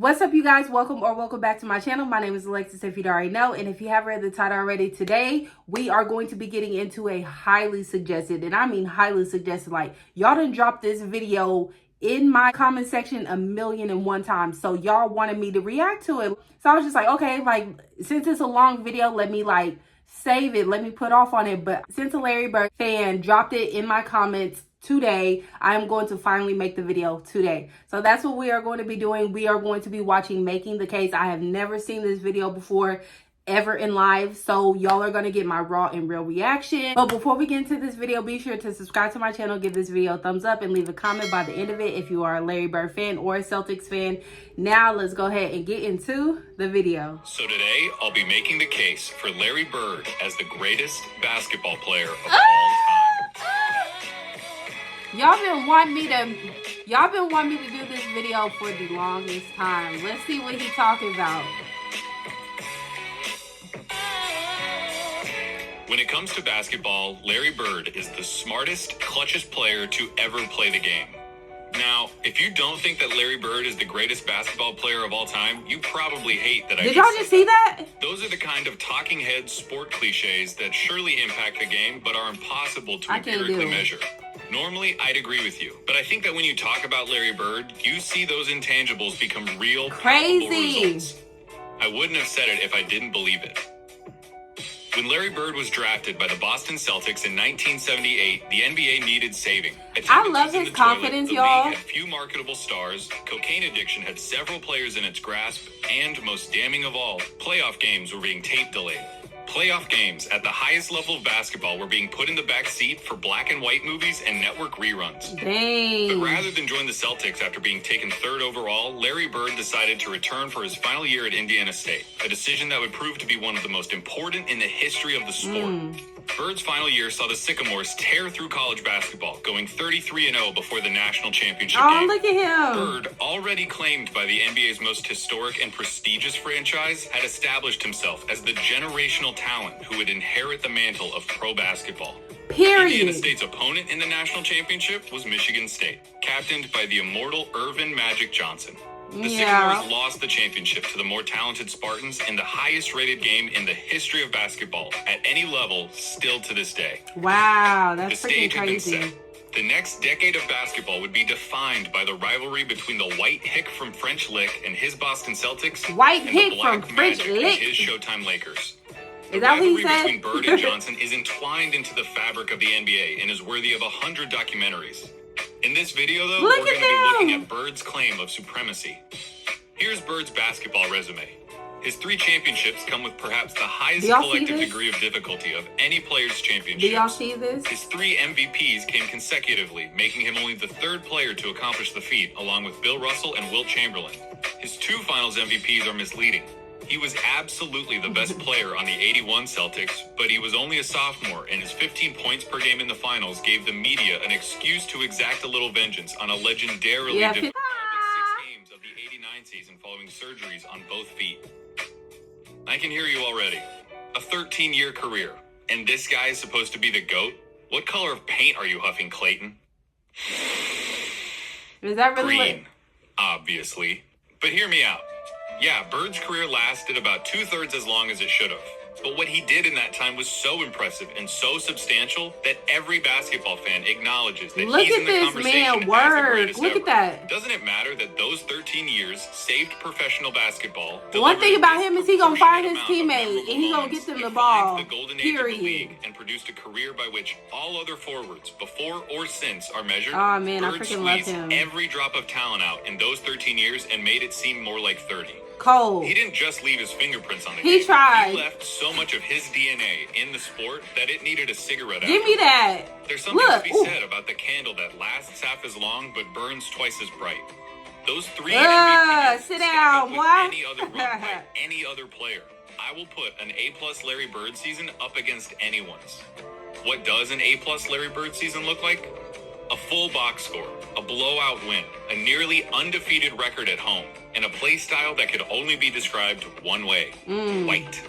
What's up, you guys? Welcome back to my channel. My name is Alexis, if you don't already know, and if you have read the title already, today we are going to be getting into a highly suggested, and I mean highly suggested, like y'all done dropped this video in my comment section 1,000,001 times, so y'all wanted me to react to it. So I was just like, okay, like since it's a long video, let me like save it, let me put off on it. But since a Larry Bird fan dropped it in my comments today, I am going to finally make the video today. So that's what we are going to be doing. We are going to be watching Making the Case. I have never seen this video before ever in live, so y'all are going to get my raw and real reaction. But before we get into this video, be sure to subscribe to my channel, give this video a thumbs up, and leave a comment by the end of it if you are a Larry Bird fan or a Celtics fan. Now let's go ahead and get into the video. So today I'll be making the case for Larry Bird as the greatest basketball player of all time. Y'all been wanting me to do this video for the longest time. Let's see what he's talking about. When it comes to basketball, Larry Bird is the smartest, clutchest player to ever play the game. Now, if you don't think that Larry Bird is the greatest basketball player of all time, you probably hate that I Did y'all just see that? Those are the kind of talking head sport cliches that surely impact the game, but are impossible to empirically measure. Normally, I'd agree with you, but I think that when you talk about Larry Bird, you see those intangibles become real, crazy results. I wouldn't have said it if I didn't believe it. When Larry Bird was drafted by the Boston Celtics in 1978, the NBA needed saving. I love his confidence, y'all. The league had few marketable stars, cocaine addiction had several players in its grasp, and most damning of all, playoff games were being tape delayed. Playoff games at the highest level of basketball were being put in the back seat for black and white movies and network reruns. Dang. But rather than join the Celtics after being taken third overall, Larry Bird decided to return for his final year at Indiana State, a decision that would prove to be one of the most important in the history of the sport. Bird's final year saw the Sycamores tear through college basketball, going 33-0 before the national championship game. Oh, look at him. Bird, already claimed by the NBA's most historic and prestigious franchise, had established himself as the generational talent who would inherit the mantle of pro basketball. Period. Indiana State's opponent in the national championship was Michigan State, captained by the immortal Irvin Magic Johnson. The Sycamores lost the championship to the more talented Spartans in the highest rated game in the history of basketball at any level still to this day. Wow, that's the freaking stage had been crazy. set. The next decade of basketball would be defined by the rivalry between the White Hick from French Lick and his Boston Celtics, White and Hick the Black from French Magic Lick? and his Showtime Lakers. Is that what he rivalry said? between Bird and Johnson is entwined into the fabric of the NBA and is worthy of 100 documentaries. In this video, though, we're going to be looking at Bird's claim of supremacy. Here's Bird's basketball resume. His 3 championships come with perhaps the highest collective degree of difficulty of any player's championships. Do y'all see this? His 3 MVPs came consecutively, making him only the 3rd player to accomplish the feat, along with Bill Russell and Wilt Chamberlain. His 2 finals MVPs are misleading. He was absolutely the best player on the 81 Celtics, but he was only a sophomore, and his 15 points per game in the finals gave the media an excuse to exact a little vengeance on a legendarily difficult 6 games of the 89 season following surgeries on both feet. I can hear you already. A 13-year career, and this guy is supposed to be the GOAT? What color of paint are you huffing, Clayton? Is that really green, obviously. But hear me out. Yeah, Bird's career lasted about 2/3 as long as it should have. But what he did in that time was so impressive and so substantial that every basketball fan acknowledges that he's in the conversation as the greatest Look ever. at that. Doesn't it matter that those 13 years saved professional basketball? One thing about him is he gonna find his teammate and he gonna get them the ball. The golden age of the league and produced a career by which all other forwards, before or since, are measured. Oh man, I Bird freaking love squeezed him. every drop of talent out in those 13 years and made it seem more like 30. Cold. He didn't just leave his fingerprints on the He game. tried. He left so much of his DNA in the sport that it needed a cigarette. Give me that. There's something to be said about the candle that lasts half as long but burns twice as bright. Those 3 MVPs sit down, with boy. any other run by any other player. I will put an A+ Larry Bird season up against anyone's. What does an A+ Larry Bird season look like? A full box score, a blowout win, a nearly undefeated record at home, and a play style that could only be described one way: white.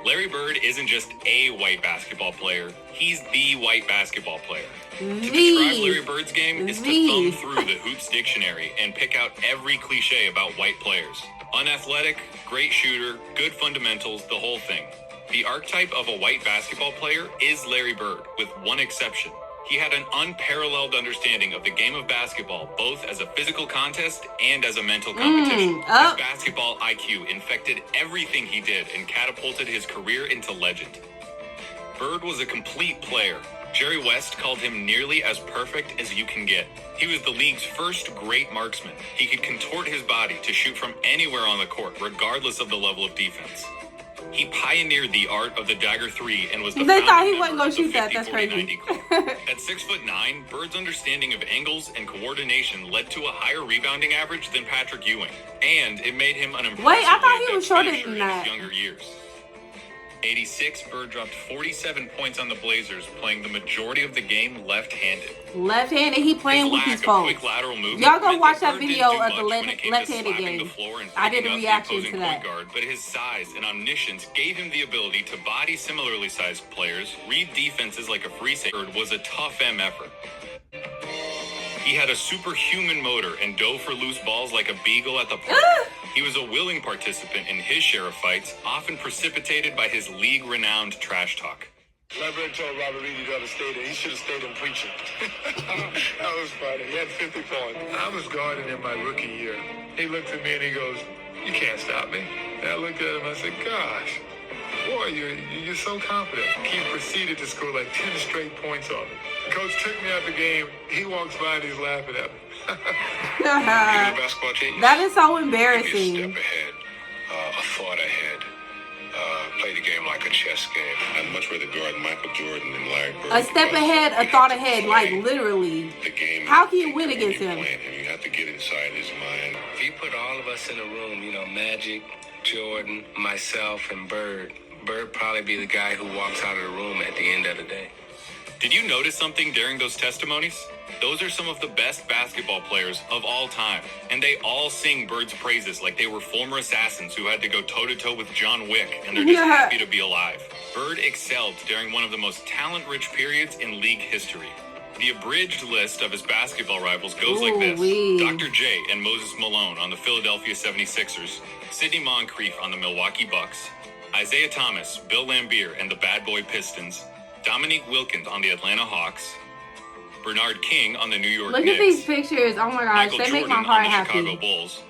Larry Bird isn't just a white basketball player, he's the white basketball player. To describe Larry Bird's game is to thumb through the Hoops dictionary and pick out every cliche about white players. Unathletic, great shooter, good fundamentals, the whole thing. The archetype of a white basketball player is Larry Bird, with one exception. He had an unparalleled understanding of the game of basketball, both as a physical contest and as a mental competition. His basketball IQ infected everything he did and catapulted his career into legend. Bird was a complete player. Jerry West called him nearly as perfect as you can get. He was the league's first great marksman. He could contort his body to shoot from anywhere on the court, regardless of the level of defense. He pioneered the art of the dagger three and was the They thought he wasn't gonna shoot that. That's crazy. At 6'9", Bird's understanding of angles and coordination led to a higher rebounding average than Patrick Ewing, and it made him an impressive Wait, I thought he was shorter than that. In his younger years. 86, Bird dropped 47 points on the Blazers, playing the majority of the game left-handed. Left-handed, he playing with these folks. Y'all go watch that video of the left-handed game. I did a reaction to that. Guard, but his size and omniscience gave him the ability to body similarly sized players, read defenses like a free safety. Bird was a tough effort. He had a superhuman motor and dove for loose balls like a beagle at the park. He was a willing participant in his share of fights, often precipitated by his league-renowned trash talk. Larry told Robert Reed he ought to stay there. He should have stayed in preaching. That was funny. He had 50 points. I was guarding in my rookie year. He looked at me and he goes, "You can't stop me." And I looked at him and I said, "Gosh, boy, you're so confident." He proceeded to score like 10 straight points on me. Coach took me out the game. He walks by and he's laughing at me. Basketball team. That is so Be a embarrassing. step ahead, a thought ahead. Play the game like a chess game. I'd much rather guard Michael Jordan than Larry Bird. A step ahead, a thought ahead, like literally. The game. How can you win against him? You have to get inside his mind. If you put all of us in a room, Magic, Jordan, myself, and Bird probably be the guy who walks out of the room at the end of the day. Did you notice something during those testimonies? Those are some of the best basketball players of all time, and they all sing Bird's praises like they were former assassins who had to go toe-to-toe with John Wick, and they're just happy to be alive. Bird excelled during one of the most talent-rich periods in league history. The abridged list of his basketball rivals goes like this. Dr. J and Moses Malone on the Philadelphia 76ers, Sidney Moncrief on the Milwaukee Bucks, Isaiah Thomas, Bill Laimbeer and the Bad Boy Pistons, Dominique Wilkins on the Atlanta Hawks, Bernard King on the New York Knicks. Look at these pictures. Oh my gosh, Michael they make Jordan my heart on the Chicago happy. Bulls,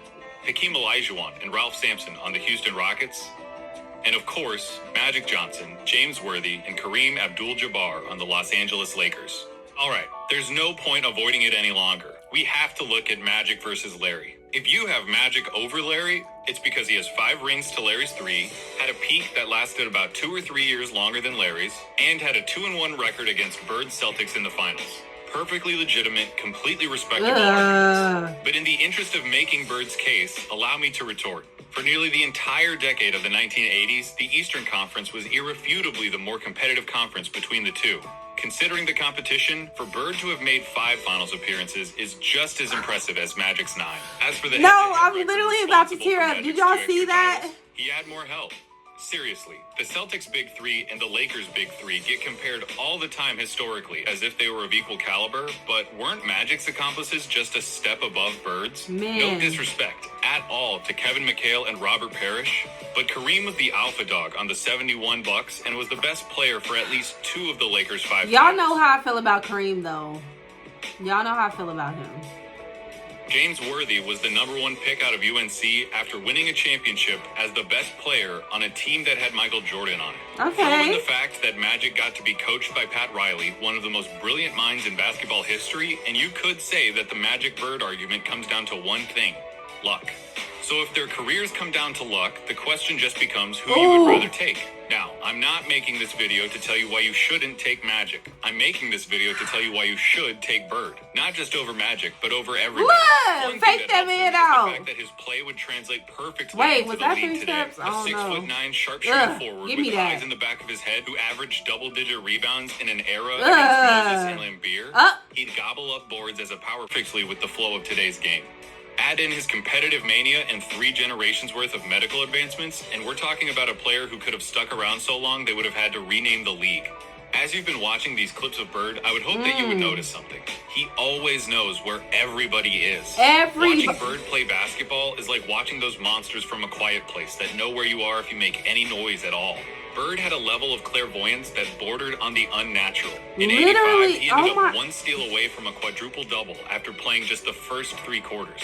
Hakeem Olajuwon and Ralph Sampson on the Houston Rockets, and of course, Magic Johnson, James Worthy, and Kareem Abdul-Jabbar on the Los Angeles Lakers. All right, there's no point avoiding it any longer. We have to look at Magic versus Larry. If you have Magic over Larry, it's because he has 5 rings to Larry's 3, had a peak that lasted about 2 or 3 years longer than Larry's, and had a 2-1 record against Bird's Celtics in the finals. Perfectly legitimate, completely respectable arguments. But in the interest of making Bird's case, allow me to retort. For nearly the entire decade of the 1980s, the Eastern Conference was irrefutably the more competitive conference between the two. Considering the competition, for Bird to have made 5 finals appearances is just as impressive as Magic's 9. As for the I'm literally about to tear up. Did y'all see that? He had more help. Seriously, the Celtics' Big Three and the Lakers' Big Three get compared all the time historically as if they were of equal caliber, but weren't Magic's accomplices just a step above Bird's? No disrespect at all to Kevin McHale and Robert Parrish, but Kareem was the alpha dog on the 71 Bucks and was the best player for at least 2 of the Lakers' 5 Y'all know how I feel about Kareem, though. Y'all know how I feel about him. James Worthy was the #1 pick out of UNC after winning a championship as the best player on a team that had Michael Jordan on it. Okay. Throw in the fact that Magic got to be coached by Pat Riley, one of the most brilliant minds in basketball history, and you could say that the Magic-Bird argument comes down to one thing: luck. So if their careers come down to luck, the question just becomes who you would rather take. Now, I'm not making this video to tell you why you shouldn't take Magic. I'm making this video to tell you why you should take Bird. Not just over Magic, but over everything. Look! Fake that man out! The fact that his play would translate perfectly Wait, into was the that league 3 today. steps? I A don't know. 6'9" sharpshooter forward give me with that. eyes in the back of his head who averaged double-digit rebounds in an era against Moses and Laimbeer. He'd gobble up boards as a power perfectly with the flow of today's game. Add in his competitive mania and 3 generations worth of medical advancements, and we're talking about a player who could have stuck around so long they would have had to rename the league. As you've been watching these clips of Bird, I would hope that you would notice something. He always knows where everybody is. Watching Bird play basketball is like watching those monsters from A Quiet Place that know where you are if you make any noise at all. Bird had a level of clairvoyance that bordered on the unnatural. In '85, he ended up 1 steal away from a quadruple-double after playing just the first 3 quarters.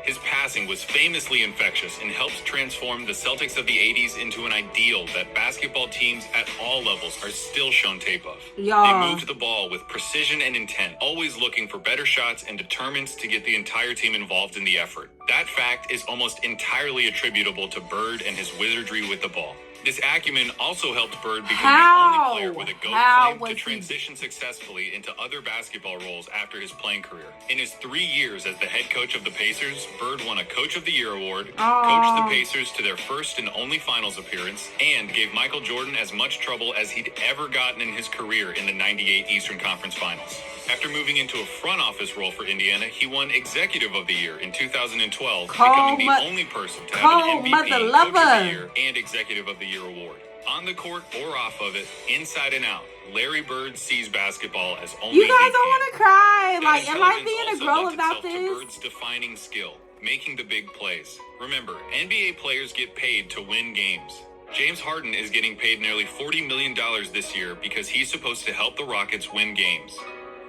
His passing was famously infectious and helped transform the Celtics of the 80s into an ideal that basketball teams at all levels are still shown tape of. They moved the ball with precision and intent, always looking for better shots and determined to get the entire team involved in the effort. That fact is almost entirely attributable to Bird and his wizardry with the ball. This acumen also helped Bird become the only player with a GOAT claim to transition successfully into other basketball roles after his playing career. In his 3 years as the head coach of the Pacers, Bird won a Coach of the Year award, coached the Pacers to their first and only finals appearance, and gave Michael Jordan as much trouble as he'd ever gotten in his career in the '98 Eastern Conference Finals. After moving into a front office role for Indiana, he won Executive of the Year in 2012, becoming the only person to have an MVP, Coach of the Year, and Executive of the Year award. On the court or off of it, inside and out, Larry Bird sees basketball as only You guys don't want to cry. Like, am I being a girl about this? To Bird's defining skill, making the big plays. Remember, NBA players get paid to win games. James Harden is getting paid nearly $40 million this year because he's supposed to help the Rockets win games.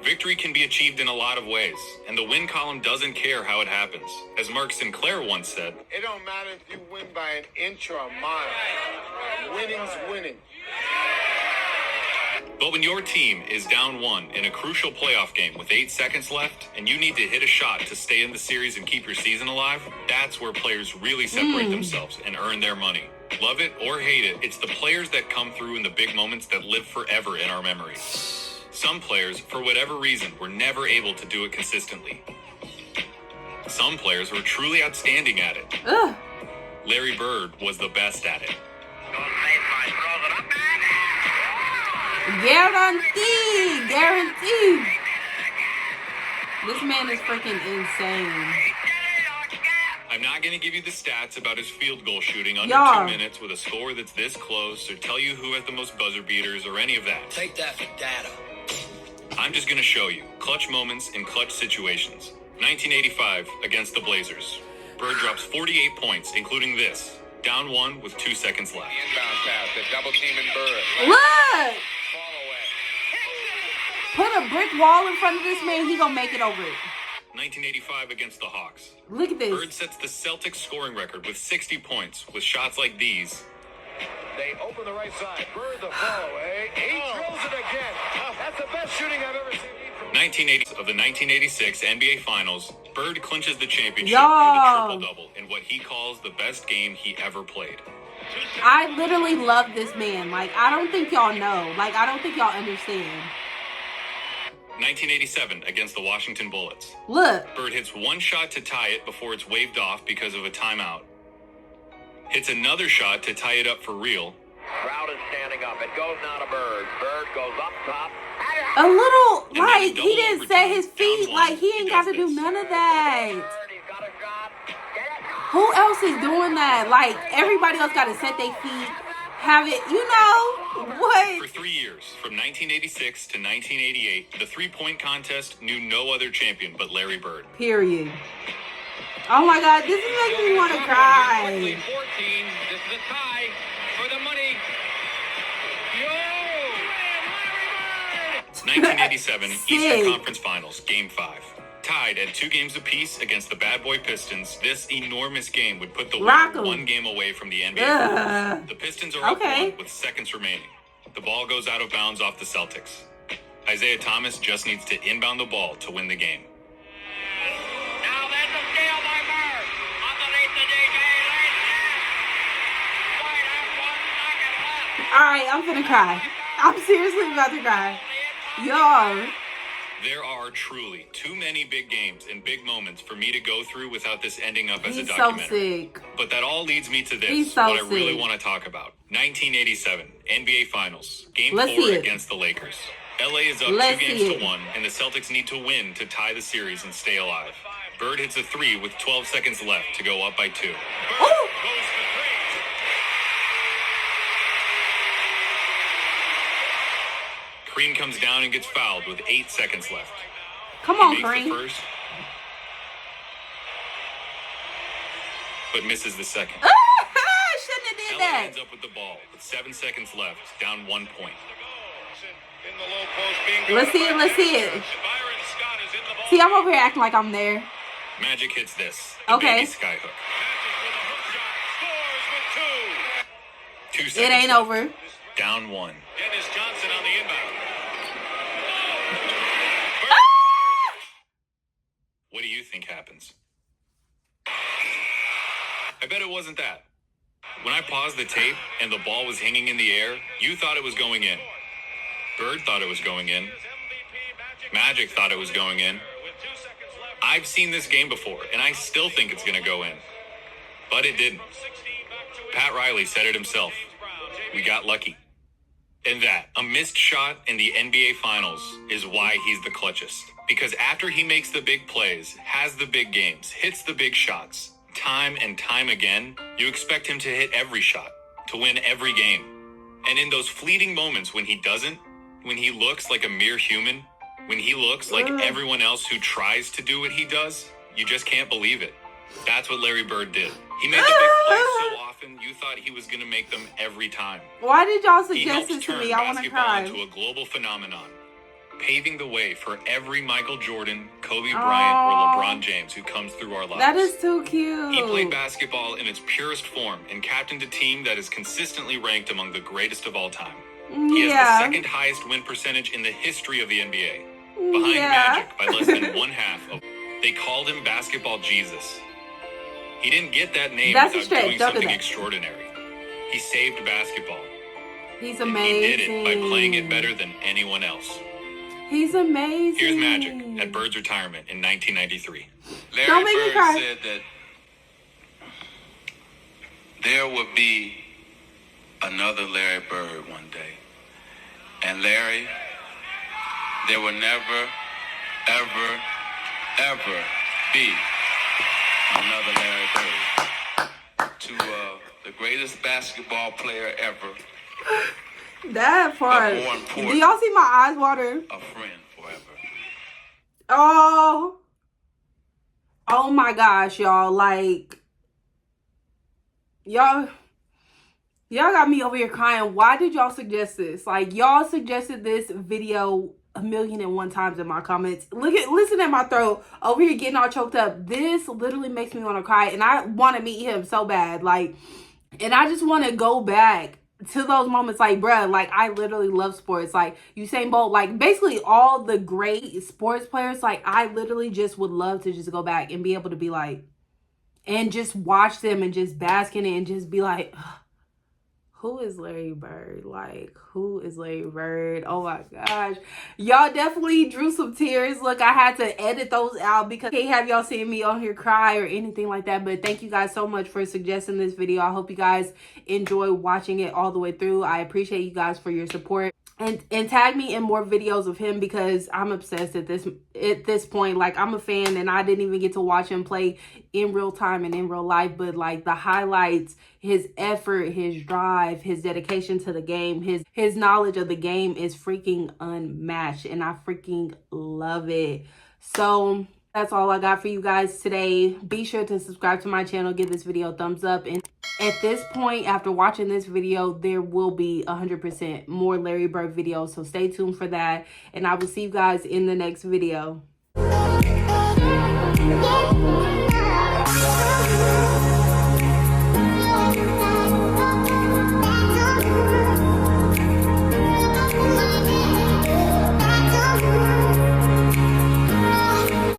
Victory can be achieved in a lot of ways, and the win column doesn't care how it happens. As Mark Sinclair once said, It don't matter if you win by an inch or a mile. Winning's winning. But when your team is down 1 in a crucial playoff game with 8 seconds left, and you need to hit a shot to stay in the series and keep your season alive, that's where players really separate themselves and earn their money. Love it or hate it, it's the players that come through in the big moments that live forever in our memory. Some players, for whatever reason, were never able to do it consistently. Some players were truly outstanding at it. Larry Bird was the best at it. Guaranteed. This man is freaking insane. I'm not going to give you the stats about his field goal shooting under 2 minutes with a score that's this close, or tell you who has the most buzzer beaters or any of that. Take that for data. I'm just going to show you clutch moments in clutch situations. 1985 against the Blazers. Bird drops 48 points, including this. Down 1 with 2 seconds left. Inbound pass, the double team in Bird. Look! Put a brick wall in front of this man, he gonna make it over it. 1985 against the Hawks. Look at this. Bird sets the Celtics scoring record with 60 points with shots like these. They open the right side. Bird the follow, He drills it again. That's the best shooting I've ever seen. 1980 of the 1986 NBA Finals, Bird clinches the championship with a triple-double in what he calls the best game he ever played. I literally love this man. Like, I don't think y'all know. Like, I don't think y'all understand. 1987 against the Washington Bullets. Look. Bird hits 1 shot to tie it before it's waved off because of a timeout. Hits another shot to tie it up for real. Crowd is standing up. It goes now to Bird. Bird goes up top. A little, like, he didn't set his feet. Like, he ain't got to do none of that. Who else is doing that? Like, everybody else got to set their feet, have it, you know, what? For 3 years, from 1986 to 1988, the three-point contest knew no other champion but Larry Bird. Period. Oh my God, this is making me want to cry. 14. This is a tie for the money. 1987 Eastern Conference Finals, Game 5. Tied at 2 games apiece against the bad boy Pistons, this enormous game would put the winner 1 game away from the NBA. The Pistons are up 1 with seconds remaining. The ball goes out of bounds off the Celtics. Isaiah Thomas just needs to inbound the ball to win the game. Now there's a steal by Bird. Underneath the DJ. Alright, I'm finna cry. I'm seriously about to cry. Y'all. There are truly too many big games and big moments for me to go through without this ending up as a documentary. So sick. But that all leads me to this, what I really want to talk about. 1987, NBA Finals, Game 4 against the Lakers. LA is up 2 games to 1, and the Celtics need to win to tie the series and stay alive. Bird hits a 3 with 12 seconds left to go up by 2. Bird goes for 3. Crean comes down and gets fouled with 8 seconds left. Come He on, makes the Crean. first, but misses the second. Shouldn't have did Ella that. ends up with the ball with 7 seconds left, down 1 point. In the low post, being Let's see it. Let's see it. Byron Scott is in the ball. See, I'm over here acting like I'm there. Magic hits this. The Okay. baby skyhook. Magic with a hook shot, scores with 2. 2 It seconds ain't left. over. Down 1. Dennis Johnson on the inbound. What do you think happens? I bet it wasn't that. When I paused the tape and the ball was hanging in the air, you thought it was going in. Bird thought it was going in. Magic thought it was going in. I've seen this game before, and I still think it's going to go in. But it didn't. Pat Riley said it himself. We got lucky. And that, a missed shot in the NBA Finals, is why he's the clutchest. Because after he makes the big plays, has the big games, hits the big shots, time and time again, you expect him to hit every shot, to win every game. And in those fleeting moments when he doesn't, when he looks like a mere human, when he looks like everyone else who tries to do what he does, you just can't believe it. That's what Larry Bird did. He made the big plays so often, you thought he was going to make them every time. Why did y'all He suggest helped this to turn me? I want to basketball cry. into a global phenomenon, paving the way for every Michael Jordan, Kobe Bryant, or LeBron James who comes through our lives. That is too cute. He played basketball in its purest form and captained a team that is consistently ranked among the greatest of all time. He has the second highest win percentage in the history of the NBA, behind Magic by less than one half of. They called him Basketball Jesus. He didn't get that name That's a without stretch. doing Don't do something that. extraordinary. He saved basketball. He's And amazing. he did it by playing it better than anyone else. He's amazing. Here's Magic at Bird's retirement in 1993. Larry Don't make me Bird cry. said that there would be another Larry Bird one day. And Larry, there will never, ever, ever be another Larry Bird. To the greatest basketball player ever, That part. But more important- Do y'all see my eyes water? a friend forever. Oh. Oh my gosh, y'all. Like, y'all got me over here crying. Why did y'all suggest this? Like, y'all suggested this video 1,000,001 times in my comments. Listen at my throat over here getting all choked up. This literally makes me want to cry, and I want to meet him so bad. Like, and I just want to go back to those moments. Like, bruh, like, I literally love sports. Like, Usain Bolt, like, basically all the great sports players. Like, I literally just would love to just go back and be able to be like, and just watch them and just bask in it and just be like, ugh, who is Larry Bird? Like, who is Larry Bird? Oh my gosh. Y'all definitely drew some tears. Look, I had to edit those out because I can't have y'all seeing me on here cry or anything like that. But thank you guys so much for suggesting this video. I hope you guys enjoy watching it all the way through. I appreciate you guys for your support. And tag me in more videos of him because I'm obsessed at this point. Like, I'm a fan, and I didn't even get to watch him play in real time and in real life. But like the highlights, his effort, his drive, his dedication to the game, his knowledge of the game is freaking unmatched, and I freaking love it. So that's all I got for you guys today. Be sure to subscribe to my channel, give this video a thumbs up, and at this point, after watching this video, there will be 100% more Larry Bird videos. So stay tuned for that. And I will see you guys in the next video.